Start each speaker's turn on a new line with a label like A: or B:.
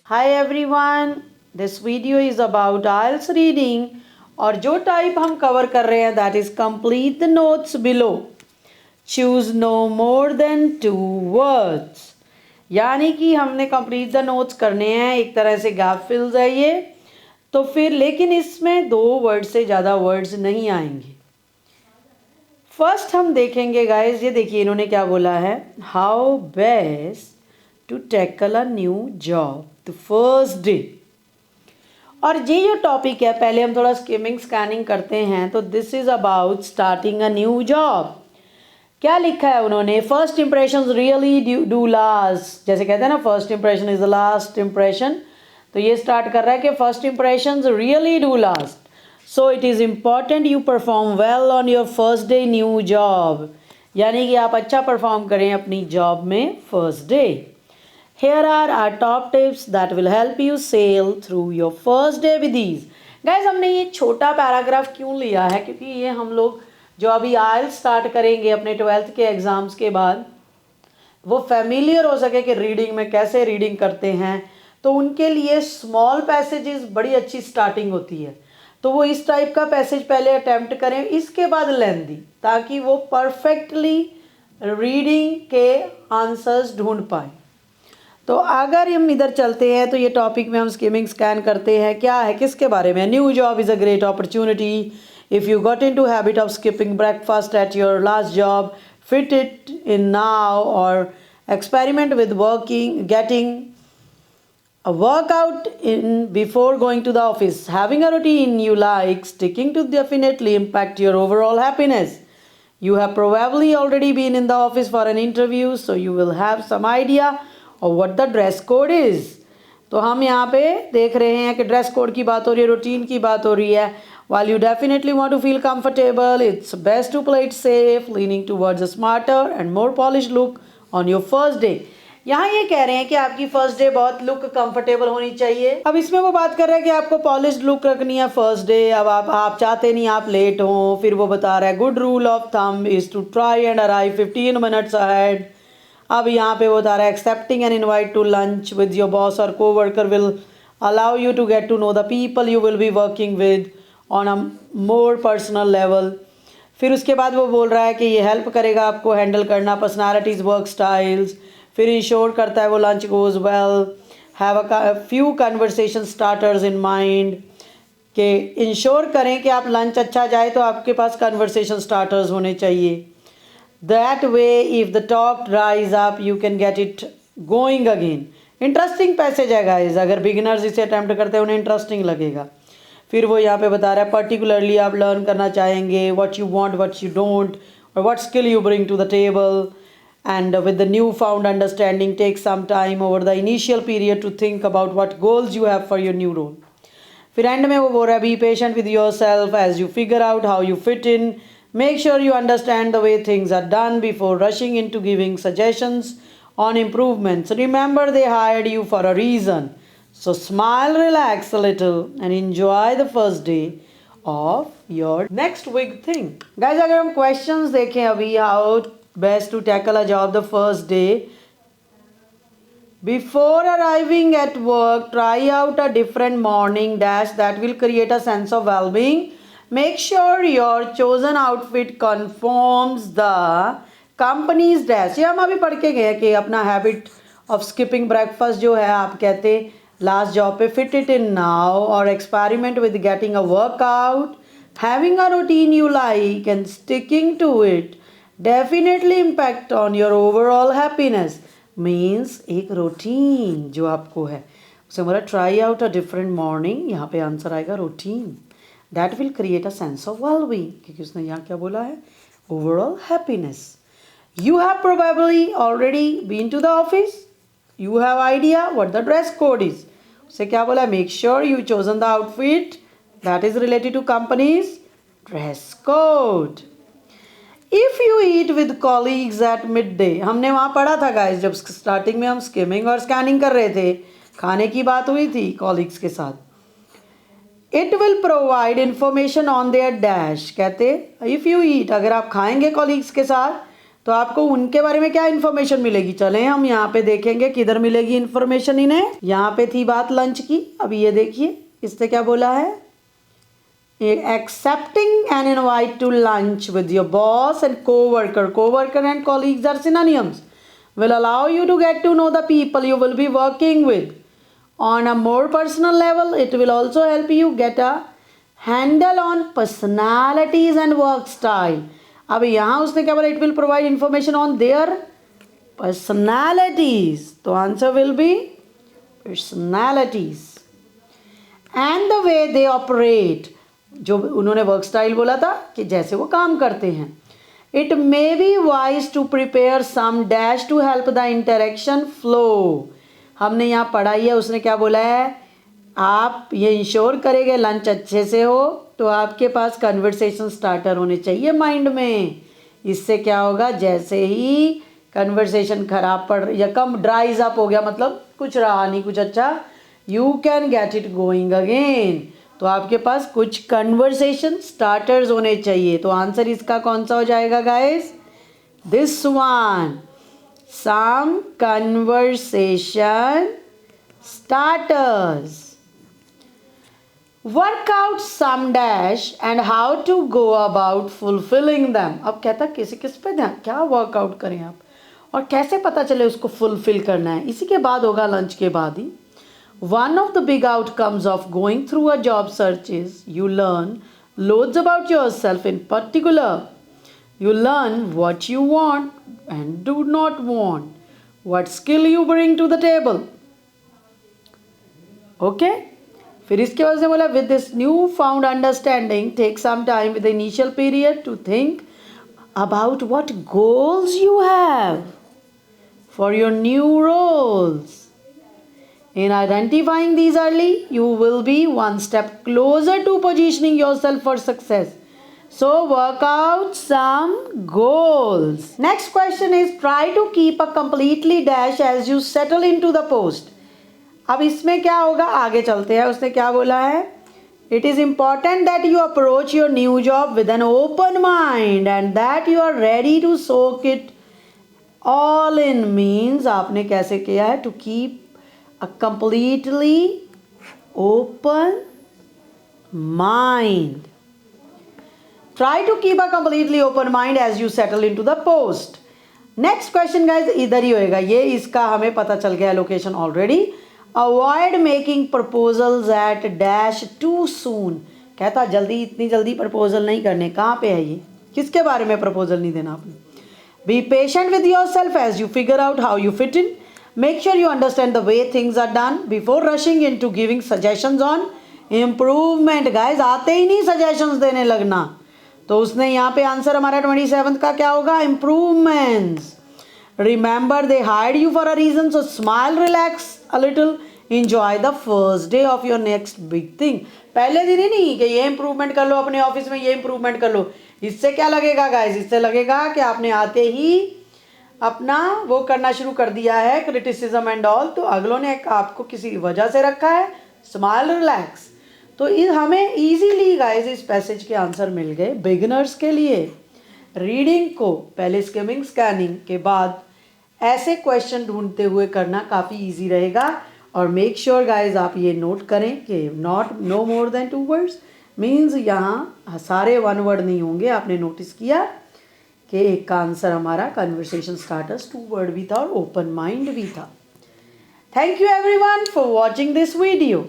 A: Hi everyone, this video is about IELTS reading और जो type हम कवर कर रहे हैं that is complete the notes below. Choose no more than 2 words. यानी कि हमने complete the notes करने हैं, एक तरह से gap fills है ये. तो फिर लेकिन इसमें 2 वर्ड से ज़्यादा वर्ड्स नहीं आएंगे. फर्स्ट हम देखेंगे गाइज, ये देखिए इन्होंने क्या बोला है. How best to tackle a new job the first day. और ये जो टॉपिक है पहले हम थोड़ा स्किमिंग स्कैनिंग करते हैं. तो this is about starting a new job. क्या लिखा है उन्होंने. First impression really do last. जैसे कहते हैं ना first impression is the last impression. तो ये स्टार्ट कर रहा है कि first impression really do last. So it is important you perform well on your first day new job. यानी कि आप अच्छा परफॉर्म करें अपनी जॉब में first day. Here are our top tips that will help you sail through your first day with ease. Guys, हमने ये छोटा पैराग्राफ क्यों लिया है, क्योंकि ये हम लोग जो अभी IELTS स्टार्ट करेंगे अपने 12th के एग्ज़ाम्स के बाद, वो फेमिलियर हो सके कि रीडिंग में कैसे रीडिंग करते हैं. तो उनके लिए स्मॉल पैसेजेस बड़ी अच्छी स्टार्टिंग होती है. तो वो इस टाइप का पैसेज पहले अटैम्प्ट करें, इसके बाद लेंदी, ताकि वो परफेक्टली रीडिंग के आंसर्स ढूंढ पाएँ. तो अगर हम इधर चलते हैं तो ये टॉपिक में हम स्किमिंग स्कैन करते हैं. क्या है, किसके बारे में. New job is a great opportunity. If you got into habit of skipping breakfast at your last job, fit it in now और experiment with working getting a workout in before going to the office. Having a routine you like sticking to definitely impact your overall happiness. You have probably already been in the office for an interview, so you will have some idea of what the dress code is. तो हम यहाँ पे देख रहे हैं कि dress code की बात हो रही है, रूटीन की बात हो रही है. While you definitely want to feel comfortable, it's best to play it safe, leaning towards a smarter and more polished look on your first day. यहाँ ये कह रहे हैं कि आपकी फर्स्ट डे बहुत लुक कंफर्टेबल होनी चाहिए. अब इसमें वो बात कर रहे हैं कि आपको पॉलिश्ड लुक रखनी है फर्स्ट डे. अब आप चाहते नहीं आप लेट हो. फिर वो बता रहा है good rule of thumb is to try and arrive 15 minutes ahead. अब यहाँ पे वो बता रहा है accepting an invite to lunch with your boss or coworker will allow you to get to know the people you will be working with on a more personal level. फिर उसके बाद वो बोल रहा है कि ये हेल्प करेगा आपको हैंडल करना पर्सनालिटीज़ वर्क स्टाइल्स. फिर इंश्योर करता है वो lunch goes well. Have a few conversation starters in mind. कि इंश्योर करें कि आप लंच अच्छा जाए तो आपके पास कन्वर्सेशन स्टार्टर्स होने चाहिए. That way if the talk dries up you can get it going again. Interesting passage है गाइज. अगर बिगिनर्स इसे अटैम्प्ट करते हैं उन्हें इंटरेस्टिंग लगेगा. फिर वो यहाँ पे बता रहा है पर्टिकुलरली आप लर्न करना चाहेंगे what you want what you don't or what skill you bring to the table. And with the new found understanding take some time over the initial period to think about what goals you have for your new role. फिर end में वो बोल रहा है be patient with yourself as you figure out how you fit in. Make sure you understand the way things are done before rushing into giving suggestions on improvements. Remember they hired you for a reason. So smile, relax a little and enjoy the first day of your next big thing. Guys, अगर हम questions देखें अभी how best to tackle a job the first day. Before arriving at work, try out a different morning dash that will create a sense of well-being. Make sure your chosen outfit conforms the company's dash. ये हम अभी पढ़ के गए कि अपना habit of skipping breakfast जो है आप कहते लास्ट जॉब पे फिट इट इन नाउ और experiment with getting a workout. Having a routine you like and sticking to it definitely impact on your overall happiness. Means एक routine जो आपको है उसे हमारा try out a different morning. यहाँ पे answer आएगा routine. That will create a sense of well-being. क्योंकि उसने यहाँ क्या बोला है overall happiness. You have probably already been to the office. You have idea what the dress code is. उसे क्या बोला make sure you chosen the outfit that is related to company's dress code. If you eat with colleagues at midday. हमने वहाँ पढ़ा था guys जब starting में हम स्किमिंग और स्कैनिंग कर रहे थे, खाने की बात हुई थी कॉलीग्स के साथ. It will provide information on their dash. कहते इफ़ यू ईट अगर आप खाएंगे कॉलीग्स के साथ तो आपको उनके बारे में क्या इन्फॉर्मेशन मिलेगी, चले हम यहाँ पे देखेंगे किधर मिलेगी इन्फॉर्मेशन इन्हें। यहाँ पे थी बात लंच की, अब ये देखिए इससे क्या बोला है, accepting an invite to lunch with your boss and co-worker and colleagues are synonyms, will allow you to get to know the people you will be working with on a more personal level. It will also help you get a handle on personalities and work style. अब यहाँ उसने क्या बोला, it will provide information on their personalities, तो answer will be personalities and the way they operate, जो उन्होंने work style बोला था कि जैसे वो काम करते हैं। It may be wise to prepare some dash to help the interaction flow. हमने यहाँ पढ़ा ही है, उसने क्या बोला है, आप ये इंश्योर करेंगे लंच अच्छे से हो तो आपके पास कन्वर्सेशन स्टार्टर होने चाहिए माइंड में। इससे क्या होगा, जैसे ही कन्वर्सेशन खराब पड़ या कम ड्राइज अप हो गया, मतलब कुछ रहा नहीं कुछ अच्छा, you can get it going again. तो आपके पास कुछ कन्वर्सेशन स्टार्टर्स होने चाहिए। तो आंसर इसका कौन सा हो जाएगा guys, this one, some conversation starters. Work out some dash and how to go about fulfilling them. अब कहता किसी किस पे ध्यान, क्या वर्कआउट करें आप और कैसे पता चले उसको फुलफिल करना है, इसी के बाद होगा, लंच के बाद ही। One of the big outcomes of going through a job search is you learn loads about yourself. In particular, you learn what you want and do not want, what skill you bring to the table. Okay? फिर इसके बाद से बोला with this newfound understanding, take some time with the initial period to think about what goals you have for your new roles. In identifying these early, you will be one step closer to positioning yourself for success. So work out some goals. Next question is, try to keep a completely dash as you settle into the post. अब इसमें क्या होगा, आगे चलते हैं। उसने क्या बोला है, it is important that you approach your new job with an open mind and that you are ready to soak it all in. Means आपने कैसे किया है, to keep a completely open mind. Try to keep a completely open mind as you settle into the post. Next question guys इधर ही होएगा, ये इसका हमें पता चल गया location already. Avoid making proposals at dash too soon. कहता जल्दी, इतनी जल्दी प्रपोजल नहीं करने। कहाँ पे है ये, किसके बारे में प्रपोजल नहीं देना आपने। Be patient with yourself as you figure out how you fit in. Make sure you understand the way things are done before rushing into giving suggestions on improvement. Guys आते ही नहीं suggestions देने लगना। तो उसने यहाँ पे आंसर हमारा 27 का क्या होगा, improvements. Remember they hired you for a reason, so smile, relax a little, enjoy the first day of your next big thing. पहले दिन ही नहीं कि ये इम्प्रूवमेंट कर लो अपने ऑफिस में, ये इम्प्रूवमेंट कर लो। इससे क्या लगेगा गाइस, इससे लगेगा कि आपने आते ही अपना वो करना शुरू कर दिया है, क्रिटिसिज्म एंड ऑल। तो अगलों ने आपको किसी वजह से रखा है, स्माइल रिलैक्स। तो हमें इजीली गाइस इस पैसेज के आंसर मिल गए। बिगिनर्स के लिए रीडिंग को पहले स्किमिंग स्कैनिंग के बाद ऐसे क्वेश्चन ढूंढते हुए करना काफ़ी इजी रहेगा। और मेक श्योर गाइस आप ये नोट करें कि no more than 2 words means यहाँ सारे 1 वर्ड नहीं होंगे। आपने नोटिस किया कि एक का आंसर हमारा कन्वर्सेशन स्टार्टर्स 2 वर्ड भी था और ओपन माइंड भी था। Thank you everyone for watching this video.